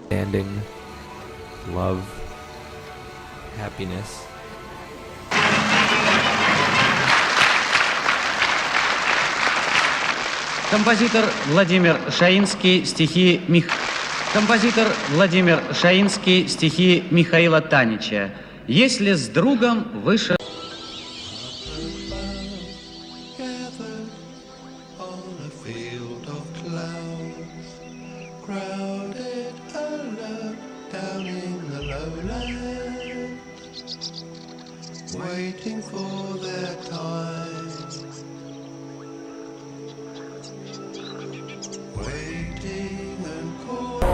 Standing, love, happiness. Композитор Владимир Шаинский, Композитор Владимир Шаинский, стихи Михаила Танича. Если с другом вышел... Waiting for their time, waiting and calling.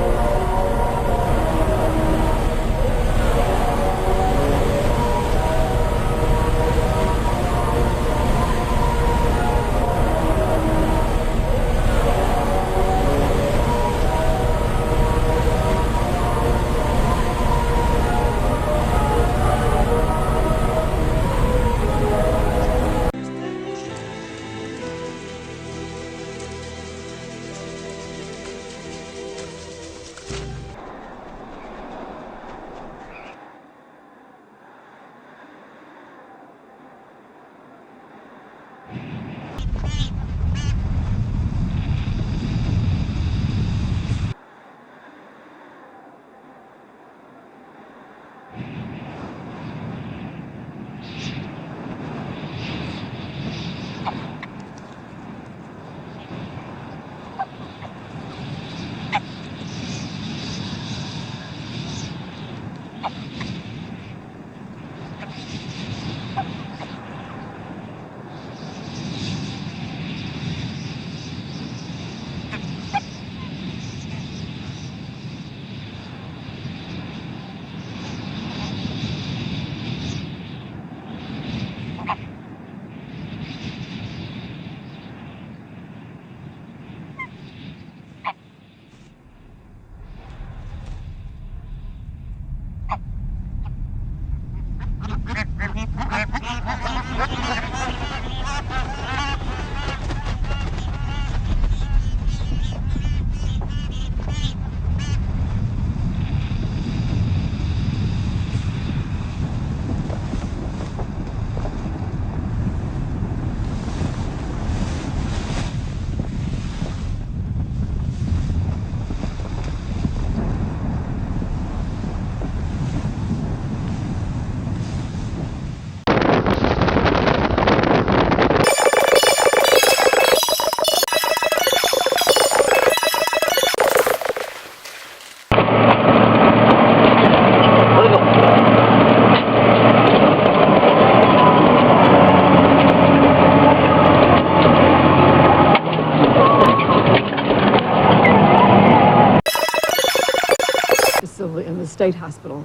In the state hospital.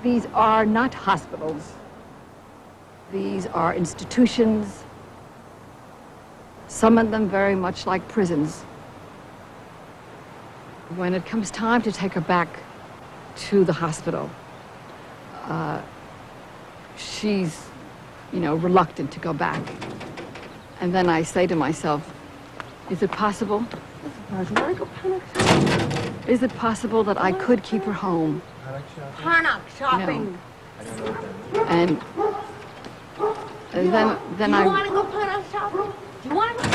These are not hospitals. These are institutions, some of them very much like prisons. When it comes time to take her back to the hospital, she's, reluctant to go back. And then I say to myself, is it possible? Is it possible that I could keep her home? Harnack shopping. No. And then I... Do you want to go Harnack shopping? Do you want to go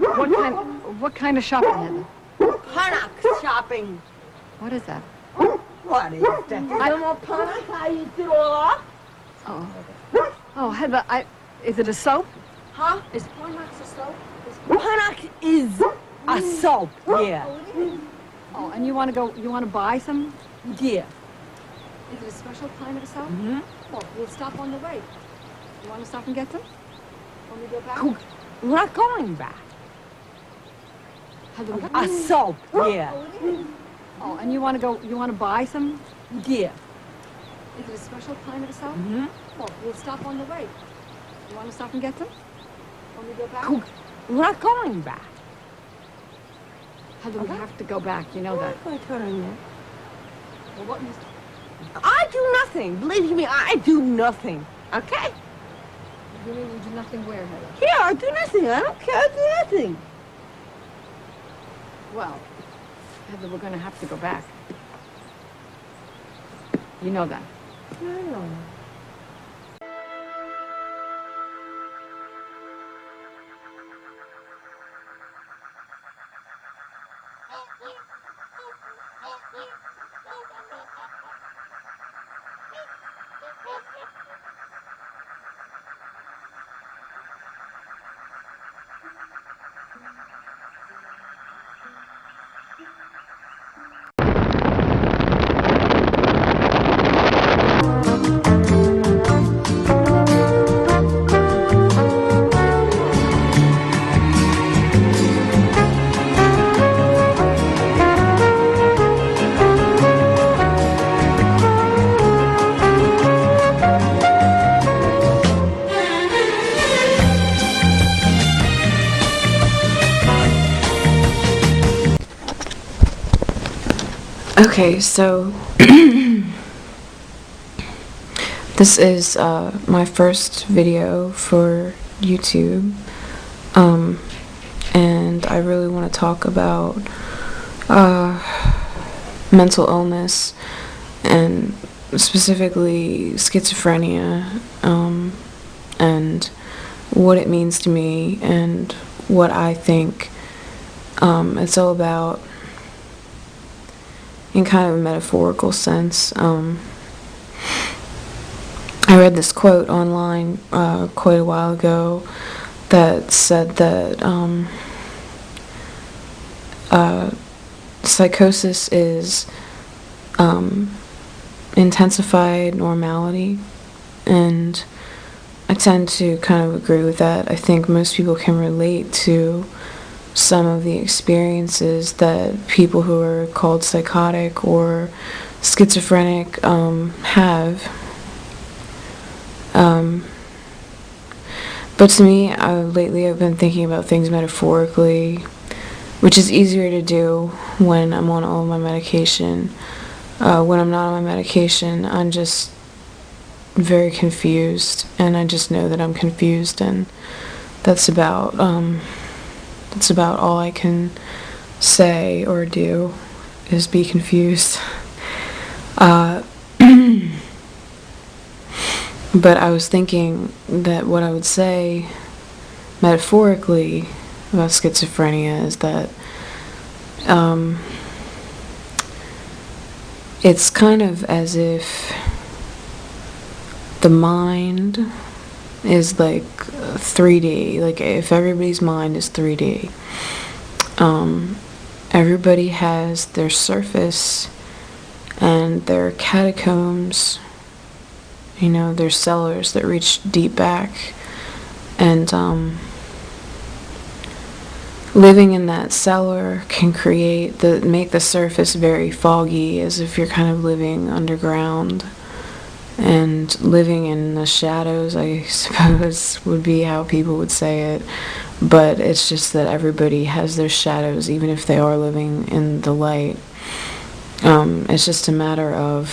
Harnack shopping? What kind of shopping, Heather? Harnack shopping. What is that? What is that? I don't know Harnack. I eat it all off. Oh. Oh, Heather, is it a soap? Huh? Is Harnack a soap? Harnack is a soap, yeah. Oh, and you want to buy some? Yeah. Is it a special kind of a soap? Mm-hmm. Oh, we'll stop on the way. You want to stop and get some? When we go back? We're not going back. Heather, A soap, yeah. Oh, and you want to buy some? Yeah. Is it a special kind of a soap? Mm-hmm. Oh, we'll stop on the way. You want to stop and get some? When we go back? We're not going back. Heather, we have to go back. You know that. Well, what is... I do nothing. Believe me, I do nothing. Okay? You do nothing where, Heather? Yeah, I'll do nothing. I don't care. I'll do nothing. Well, Heather, we're going to have to go back. You know that. No. Okay, so this is my first video for YouTube, and I really want to talk about mental illness, and specifically schizophrenia, and what it means to me, and what I think it's all about in kind of a metaphorical sense. I read this quote online quite a while ago that said that psychosis is intensified normality, and I tend to kind of agree with that. I think most people can relate to some of the experiences that people who are called psychotic or schizophrenic have. But to me, lately I've been thinking about things metaphorically, which is easier to do when I'm on all of my medication. When I'm not on my medication, I'm just very confused, and I just know that I'm confused, and that's about all I can say or do, is be confused. But I was thinking that what I would say metaphorically about schizophrenia is that it's kind of as if the mind is like 3D, like if everybody's mind is 3D. Everybody has their surface and their catacombs, you know, their cellars that reach deep back, and living in that cellar can make the surface very foggy, as if you're kind of living underground. And living in the shadows, I suppose, would be how people would say it. But it's just that everybody has their shadows, even if they are living in the light. It's just a matter of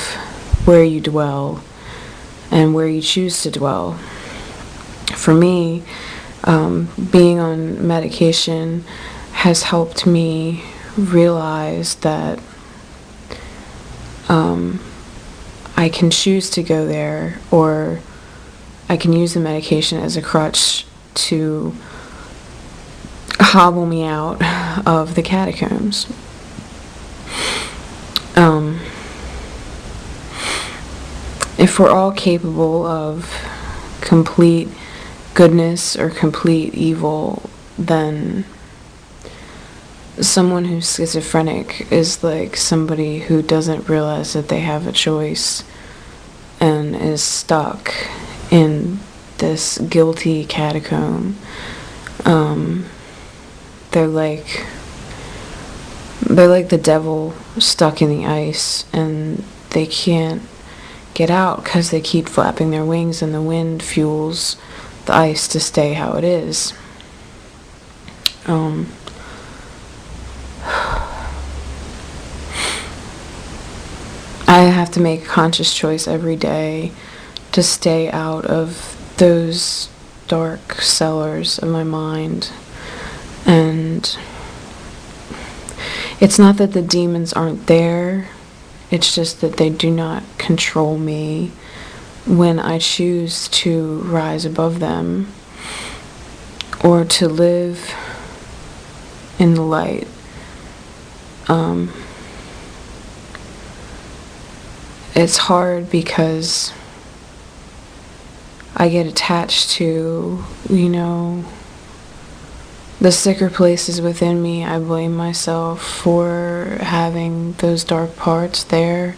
where you dwell and where you choose to dwell. For me, being on medication has helped me realize that I can choose to go there, or I can use the medication as a crutch to hobble me out of the catacombs. If we're all capable of complete goodness or complete evil, then someone who's schizophrenic is like somebody who doesn't realize that they have a choice and is stuck in this guilty catacomb. They're like the devil stuck in the ice, and they can't get out because they keep flapping their wings, and the wind fuels the ice to stay how it is. I have to make a conscious choice every day to stay out of those dark cellars of my mind. And it's not that the demons aren't there, it's just that they do not control me when I choose to rise above them or to live in the light. It's hard because I get attached to, the sicker places within me. I blame myself for having those dark parts there.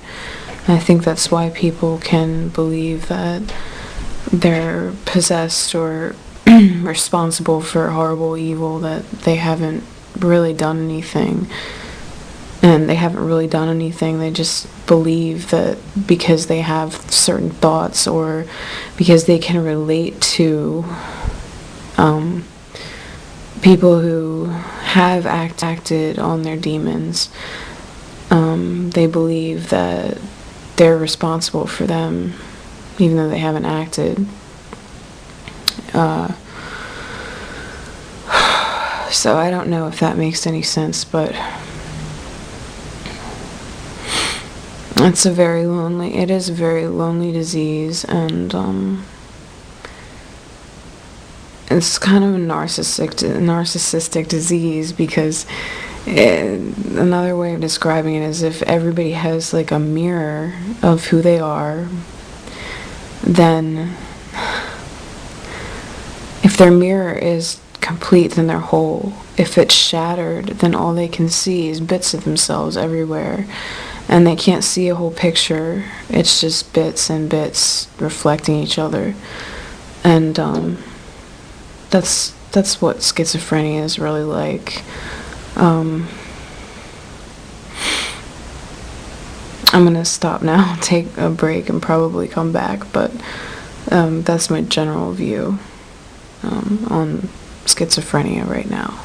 And I think that's why people can believe that they're possessed or responsible for horrible evil, that they haven't really done anything. And they haven't really done anything. They just believe that because they have certain thoughts or because they can relate to people who have acted on their demons, they believe that they're responsible for them, even though they haven't acted. So I don't know if that makes any sense, but it is a very lonely disease, and it's kind of a narcissistic disease, because another way of describing it is if everybody has like a mirror of who they are, then if their mirror is complete, then they're whole. If it's shattered, then all they can see is bits of themselves everywhere, and they can't see a whole picture. It's just bits and bits reflecting each other. And that's what schizophrenia is really like. I'm gonna stop now, take a break, and probably come back, but that's my general view on schizophrenia right now.